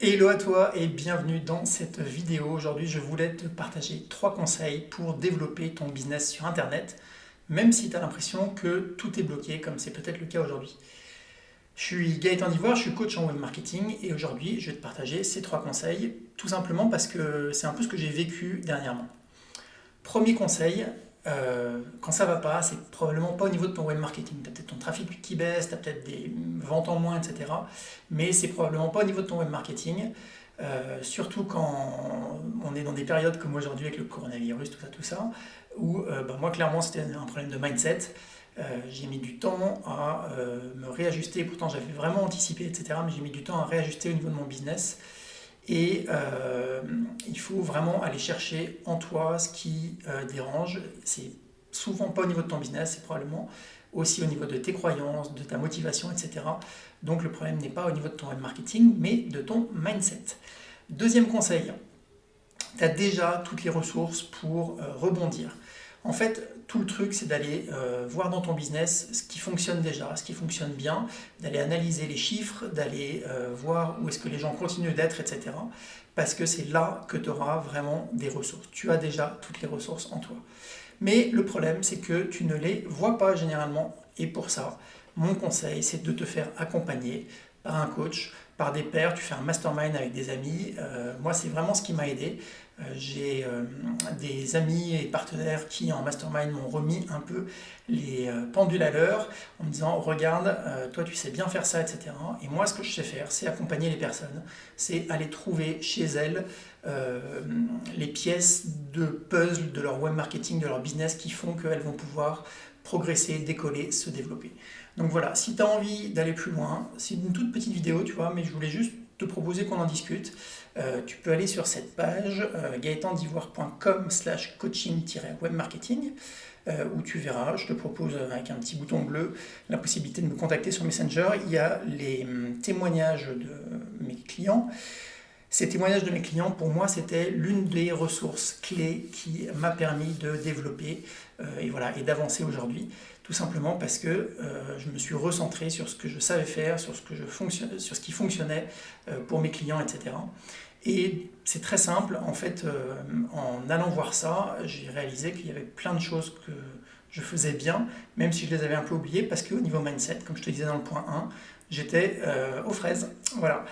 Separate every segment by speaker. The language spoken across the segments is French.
Speaker 1: Hello à toi et bienvenue dans cette vidéo. Aujourd'hui, je voulais te partager 3 conseils pour développer ton business sur Internet, même si tu as l'impression que tout est bloqué, comme c'est peut-être le cas aujourd'hui. Je suis Gaëtan Divoire, je suis coach en web marketing et aujourd'hui, je vais te partager ces 3 conseils, tout simplement parce que c'est un peu ce que j'ai vécu dernièrement. Premier conseil, quand ça va pas, c'est probablement pas au niveau de ton web marketing. Tu as peut-être ton trafic qui baisse, tu as peut-être des ventes en moins, etc. Mais c'est probablement pas au niveau de ton web marketing. Surtout quand on est dans des périodes comme aujourd'hui avec le coronavirus, tout ça, où moi clairement c'était un problème de mindset. J'ai mis du temps à me réajuster, pourtant j'avais vraiment anticipé, etc. Mais j'ai mis du temps à réajuster au niveau de mon business. Et il faut vraiment aller chercher en toi ce qui dérange. C'est souvent pas au niveau de ton business, c'est probablement aussi au niveau de tes croyances, de ta motivation, etc. Donc le problème n'est pas au niveau de ton web marketing, mais de ton mindset. Deuxième conseil, tu as déjà toutes les ressources pour rebondir. En fait, tout le truc, c'est d'aller voir dans ton business ce qui fonctionne déjà, ce qui fonctionne bien, d'aller analyser les chiffres, d'aller voir où est-ce que les gens continuent d'être, etc. Parce que c'est là que tu auras vraiment des ressources. Tu as déjà toutes les ressources en toi. Mais le problème, c'est que tu ne les vois pas généralement. Et pour ça, mon conseil, c'est de te faire accompagner par un coach, par des pairs. Tu fais un mastermind avec des amis. Moi, c'est vraiment ce qui m'a aidé. J'ai des amis et partenaires qui, en mastermind, m'ont remis un peu les pendules à l'heure en me disant regarde, toi, tu sais bien faire ça, etc. Et moi, ce que je sais faire, c'est accompagner les personnes. C'est aller trouver chez elles euh, les pièces de puzzle de leur web marketing, de leur business qui font qu'elles vont pouvoir progresser, décoller, se développer. Donc voilà, si tu as envie d'aller plus loin, c'est une toute petite vidéo, tu vois, mais je voulais juste te proposer qu'on en discute. Tu peux aller sur cette page gaetandivoire.com/coaching-webmarketing où tu verras, je te propose avec un petit bouton bleu la possibilité de me contacter sur Messenger. Il y a les témoignages de mes clients. Ces témoignages de mes clients, pour moi, c'était l'une des ressources clés qui m'a permis de développer et d'avancer aujourd'hui. Tout simplement parce que je me suis recentré sur ce que je savais faire, sur ce qui fonctionnait pour mes clients, etc. Et c'est très simple, en fait, en allant voir ça, j'ai réalisé qu'il y avait plein de choses que je faisais bien, même si je les avais un peu oubliées, parce qu'au niveau mindset, comme je te disais dans le point 1, j'étais aux fraises. Voilà.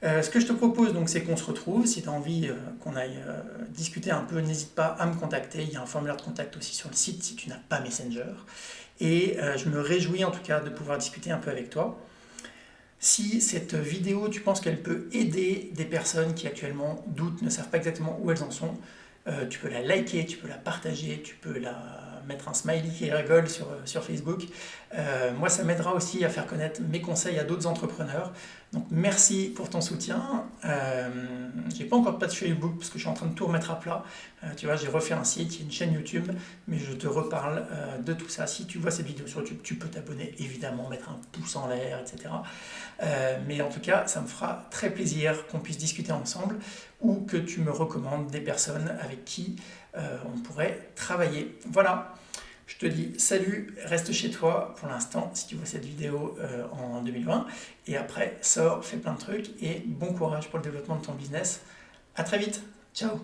Speaker 1: Ce que je te propose, donc, c'est qu'on se retrouve. Si tu as envie qu'on aille discuter un peu, n'hésite pas à me contacter. Il y a un formulaire de contact aussi sur le site si tu n'as pas Messenger. Et je me réjouis en tout cas de pouvoir discuter un peu avec toi. Si cette vidéo, tu penses qu'elle peut aider des personnes qui actuellement doutent, ne savent pas exactement où elles en sont, tu peux la liker, tu peux la partager, tu peux la mettre un smiley qui rigole sur Facebook. Moi, ça m'aidera aussi à faire connaître mes conseils à d'autres entrepreneurs. Donc, merci pour ton soutien. J'ai pas encore de page Facebook parce que je suis en train de tout remettre à plat. Tu vois, j'ai refait un site, il y a une chaîne YouTube, mais je te reparle de tout ça. Si tu vois cette vidéo sur YouTube, tu peux t'abonner, évidemment, mettre un pouce en l'air, etc. Mais en tout cas, ça me fera très plaisir qu'on puisse discuter ensemble ou que tu me recommandes des personnes avec qui on pourrait travailler. Voilà, je te dis salut, reste chez toi pour l'instant si tu vois cette vidéo en 2020 et après sors, fais plein de trucs et bon courage pour le développement de ton business. À très vite, ciao.